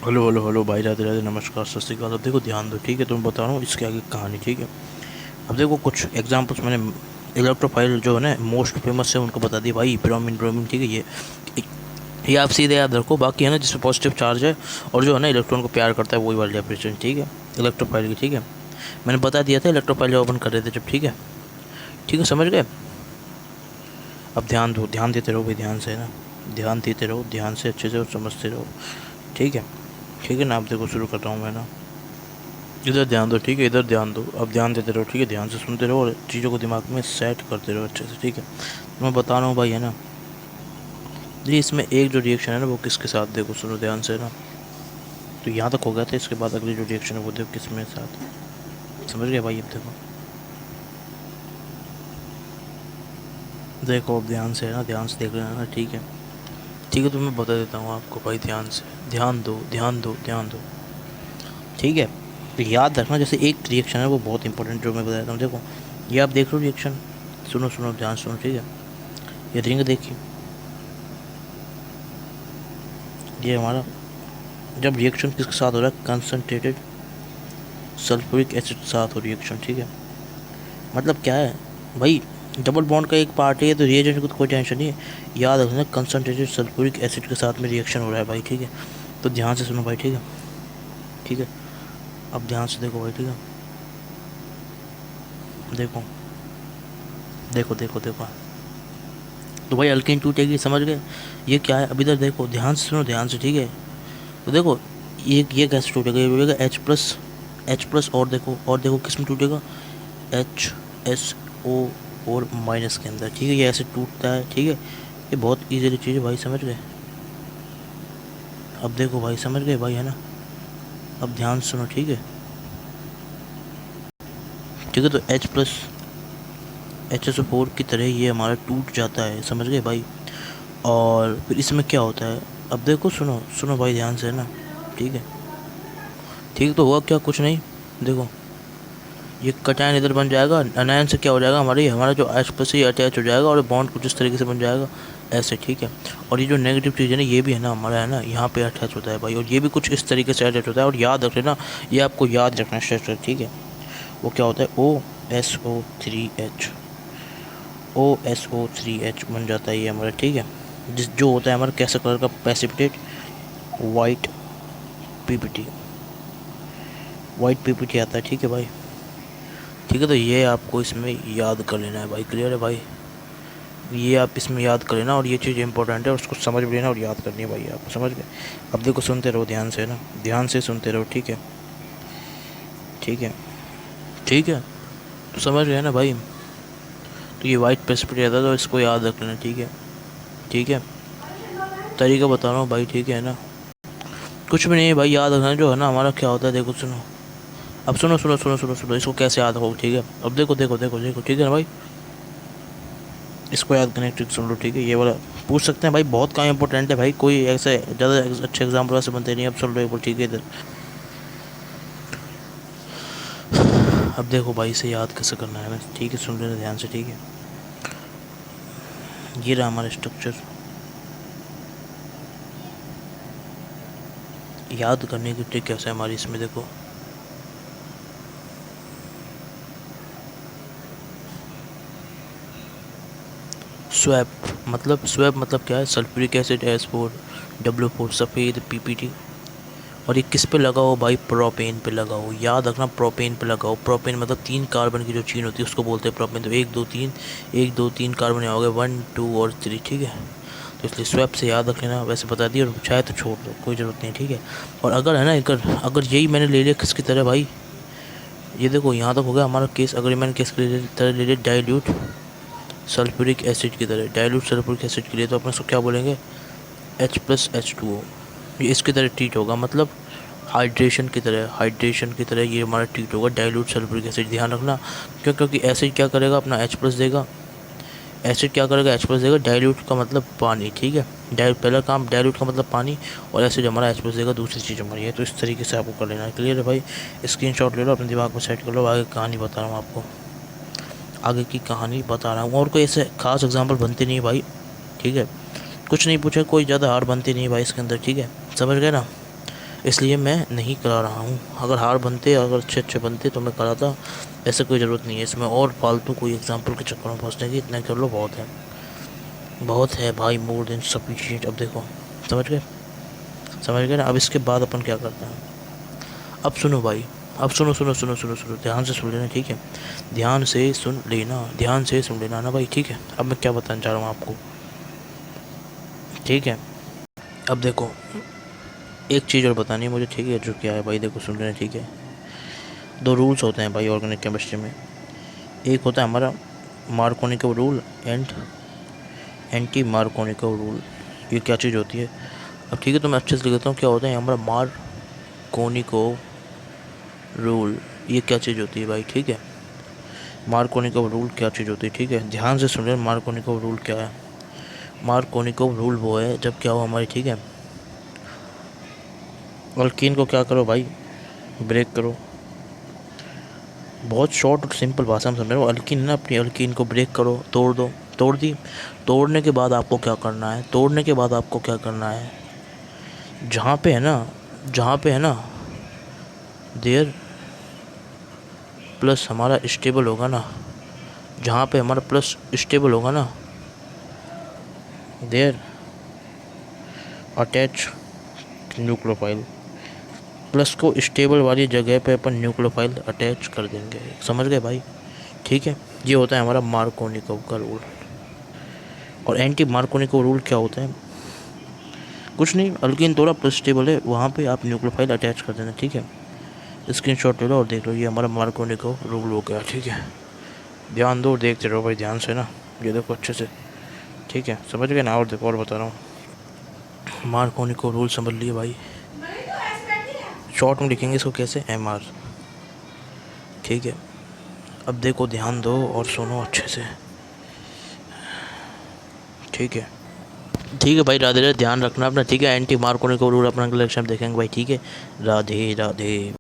Hello hello hello भाई, राधे राधे, नमस्कार, सत श्री अकाल। अब देखो ध्यान दो, ठीक है। तुम बता रहा हूँ इसके आगे कहानी, ठीक है। अब देखो कुछ एग्जांपल्स मैंने इलेक्ट्रोफाइल जो है ना मोस्ट फेमस है उनको बता दिया भाई। ब्रोमीन ब्रोमीन, ठीक है। ये आप सीधे याद रखो। बाकी है ना जिसमें पॉजिटिव चार्ज है और जो है ना इलेक्ट्रॉन को प्यार करता है वही वाली डेफिनेशन, ठीक है। इलेक्ट्रोफाइल की, ठीक है। मैंने बता दिया था इलेक्ट्रोफाइल जब ओपन कर रहे थे जब, ठीक है। ठीक है, समझ गए। अब ध्यान दो, ध्यान देते रहो भाई, ध्यान से, है ना। ध्यान देते रहो, ध्यान से अच्छे से और समझते रहो, ठीक है। ठीक है ना। आप देखो शुरू कर रहा हूँ मैं ना। इधर ध्यान दो, ठीक है, इधर ध्यान दो। अब ध्यान देते रहो, ठीक है। ध्यान से सुनते रहो और चीज़ों को दिमाग में सेट करते रहो अच्छे से, ठीक है। तो मैं बता रहा हूँ भाई, है ना। जी इसमें एक जो रिएक्शन है ना वो किसके साथ, देखो सुनो ध्यान से ना। तो यहाँ तक हो गया था, इसके बाद अगली जो रिएक्शन है वो देखो किसमें साथ। समझ गए भाई। अब देखो, देखो अब ध्यान से, है ना, ध्यान से देख लेना ना, ठीक है। ठीक है, तो मैं बता देता हूँ आपको भाई, ध्यान से। ध्यान दो, ध्यान दो, ध्यान दो, ठीक है। तो याद रखना, जैसे एक रिएक्शन है वो बहुत इंपॉर्टेंट जो मैं बता देता हूँ। देखो ये आप देख लो रिएक्शन, सुनो सुनो, ध्यान सुनो, ठीक है। ये रिंग देखिए, ये हमारा जब रिएक्शन किसके साथ हो रहा है, कंसनट्रेटेड सल्फ्यूरिक एसिड के साथ हो रिएक्शन, ठीक है। मतलब क्या है भाई, डबल बॉन्ड का एक पार्ट है तो रिएजेंट को तो कोई टेंशन नहीं है। याद रखना कंसनट्रेटेड सल्फ्यूरिक एसिड के साथ में रिएक्शन हो रहा है भाई, ठीक है। तो ध्यान से सुनो भाई, ठीक है। ठीक है, अब ध्यान से देखो भाई, ठीक है। देखो देखो देखो देखो, तो भाई अल्कीन टूटेगी, समझ गए। ये क्या है, अब इधर देखो, ध्यान से सुनो, ध्यान से, ठीक है। तो देखो ये कैसे टूटेगा, ये टूटेगा एच प्लस, एच प्लस, और देखो किस में टूटेगा, एच एस ओ और माइनस के अंदर, ठीक है। ये ऐसे टूटता है, ठीक है। ये बहुत ईजिली चीज़ है भाई, समझ गए। अब देखो भाई, समझ गए भाई, है ना। अब ध्यान से सुनो, ठीक है। ठीक है, तो H plus H S O four की तरह ये हमारा टूट जाता है, समझ गए भाई। और फिर इसमें क्या होता है, अब देखो, सुनो सुनो भाई, ध्यान से, है ना। ठीक है, ठीक है। तो हुआ क्या, कुछ नहीं। देखो ये कटायन इधर बन जाएगा, अनायन से क्या हो जाएगा, हमारा जो एच प्लस ये अटैच हो जाएगा और बॉन्ड कुछ इस तरीके से बन जाएगा, ऐसे, ठीक है। और ये जो नेगेटिव चीज़ है ना, ये भी है ना हमारा, है ना, यहाँ पे अटैच होता है भाई, और ये भी कुछ इस तरीके से अटैच होता है। और याद रख लेना, ये आपको याद रखना स्ट्रक्चर, ठीक है। वो क्या होता है, OSO3H बन जाता है ये हमारा, ठीक है। जो होता है हमारा कैसा कलर का, precipitate white PPT, white PPT आता है, ठीक है भाई। ठीक है, तो ये आपको इसमें याद कर लेना है भाई, क्लियर है भाई। ये आप इसमें याद कर लेना, और ये चीज़ इंपॉर्टेंट है, उसको समझ भी लेना और याद करनी है भाई, आपको समझ गए। अब देखो सुनते रहो ध्यान से ना, ध्यान से सुनते रहो, ठीक है। ठीक है, ठीक है, तो समझ गए ना भाई। तो ये वाइट प्रेसिपिटेट आता है, तो इसको याद रख लेना, ठीक है। ठीक है, तरीका बता रहा हूँ भाई, ठीक है ना। कुछ भी नहीं है भाई, याद रखना जो है ना हमारा क्या होता है, देखो सुनो। अब सुनो सुनो सुनो सुनो सुनो, इसको कैसे याद हो, ठीक है। अब देखो देखो देखो देखो, ठीक है ना भाई। इसको याद करने ट्रिक सुन लो, ठीक है। ये वाला पूछ सकते हैं भाई, बहुत काम इंपॉर्टेंट है भाई, कोई ऐसे ज़्यादा अच्छे एग्जाम्पल वैसे बनते नहीं। अब सुन लो एक बार, ठीक है इधर। अब देखो भाई, इसे याद कैसे करना है ना, ठीक है, सुन लेना ध्यान से, ठीक है। ये रहा हमारा स्ट्रक्चर। याद करने की ट्रिक कैसे है हमारी इसमें, देखो। स्वैप स्वैप मतलब क्या है, सल्फ्यूरिक एसिड SO4 सफ़ेद PPT। और ये किस पे लगाओ भाई, प्रोपेन पे लगाओ, याद रखना, प्रोपेन पे लगाओ। प्रोपेन मतलब 3 कार्बन की जो चेन होती है उसको बोलते हैं प्रोपेन। तो 1 2 3 कार्बन यहाँ हो गए, 1 2 और 3, ठीक है। तो इसलिए स्वैप से याद रख लेना, वैसे बता दिया, और चाहे तो छोड़ दो, कोई ज़रूरत नहीं, ठीक है। और अगर है ना, अगर अगर यही मैंने ले लिया किसकी तरह भाई, ये देखो यहाँ तक हो गया हमारा केस। अगर मैंने किस तरह ले लिया, डाइल्यूट सल्फ्यूरिक एसिड की तरह, डाइल्यूट सल्फ्यूरिक एसिड के लिए, तो अपन इसको क्या बोलेंगे, H+H2O। ये इसकी तरह ट्रीट होगा, मतलब हाइड्रेशन की तरह ये हमारा ट्रीट होगा, डाइल्यूट सल्फ्यूरिक एसिड, ध्यान रखना। क्यों, क्योंकि एसिड क्या करेगा, अपना H प्लस देगा। एसिड क्या करेगा, H प्लस देगा। डाइल्यूट का मतलब पानी, ठीक है। पहला काम, डाइल्यूट का मतलब पानी, और एसिड हमारा H प्लस देगा, दूसरी चीज़ हमारी है। तो इस तरीके से आपको कर लेना है, क्लियर है भाई। स्क्रीनशॉट ले लो, अपने दिमाग में सेट कर लो, आगे कहानी बता रहा हूँ आपको, आगे की कहानी बता रहा हूँ। और कोई ऐसे खास एग्जाम्पल बनते नहीं है भाई, ठीक है। कुछ नहीं पूछा, कोई ज़्यादा हार्ड बनती नहीं है भाई इसके अंदर, ठीक है, समझ गए ना। इसलिए मैं नहीं करा रहा हूँ। अगर हार बनते, अगर अच्छे अच्छे बनते तो मैं कराता, ऐसे कोई ज़रूरत नहीं है इसमें और फालतू कोई एग्जाम्पल के चक्कर में फंसने की। इतना कर लो, बहुत है, बहुत है भाई, मोर देन सफिशिएंट। अब देखो, समझ गए, समझ गए ना। अब इसके बाद अपन क्या करते हैं, अब सुनो भाई, अब सुनो सुनो सुनो सुनो सुनो, ध्यान से सुन लेना, ठीक है, ध्यान से सुन लेना, ध्यान से सुन लेना ना भाई, ठीक है। अब मैं क्या बताना चाह रहा हूँ आपको, ठीक है। अब देखो, एक चीज़ और बतानी है मुझे, ठीक है, जो क्या है भाई, देखो सुन लेना, ठीक है। दो रूल्स होते हैं भाई ऑर्गेनिक केमिस्ट्री में। एक होता है हमारा मार्कोनिकव रूल एंड एंटी मार्कोनिकव रूल। ये क्या चीज़ होती है, अब ठीक है, तो मैं अच्छे से लिख देता हूँ। क्या होता है हमारा मार्कोनिकव रूल, ये क्या चीज़ होती है भाई, ठीक है। मार्कोनिकव रूल क्या चीज़ होती है, ठीक है, ध्यान से सुन लेना। मार्कोनिकव रूल क्या है, मार्कोनिकव रूल वो है जब क्या हो हमारी, ठीक है, अल्कीन को क्या करो भाई, ब्रेक करो। बहुत शॉर्ट और सिंपल भाषा में समझ रहे हो, अल्कीन ना, अपनी अल्कीन को ब्रेक करो, तोड़ दो, तोड़ दी। तोड़ने के बाद आपको क्या करना है, तोड़ने के बाद आपको क्या करना है, जहाँ पे है ना, जहाँ पे है ना देयर प्लस हमारा स्टेबल होगा ना, जहाँ पे हमारा प्लस स्टेबल होगा ना, देयर अटैच न्यूक्लियोफाइल। प्लस को स्टेबल वाली जगह पे अपन न्यूक्लियोफाइल अटैच कर देंगे, समझ गए भाई, ठीक है। ये होता है हमारा मार्कोनिकव का रूल। और एंटी मार्कोनिकव रूल क्या होता है, कुछ नहीं, अल्कीन थोड़ा प्लस स्टेबल है, वहाँ पे आप न्यूक्लियोफाइल अटैच कर देना, ठीक है। स्क्रीनशॉट ले लो और देख लो, ये हमारा मार्कोनिकव रूल हो गया, ठीक है। ध्यान दो, देखते रहो भाई ध्यान से ना, ये देखो अच्छे से, ठीक है, समझ गए ना। और देखो, और बता रहा हूँ, मार्कोनिकव रूल समझ लिए भाई, शॉर्ट में लिखेंगे इसको कैसे, MR, ठीक है। अब देखो, ध्यान दो और सुनो अच्छे से, ठीक है, ठीक है भाई, राधे राधे, ध्यान रखना अपना, ठीक है। एंटी मार्कोनिकव रूल अपना अगले लेक्चर में देखेंगे भाई, ठीक है। राधे राधे।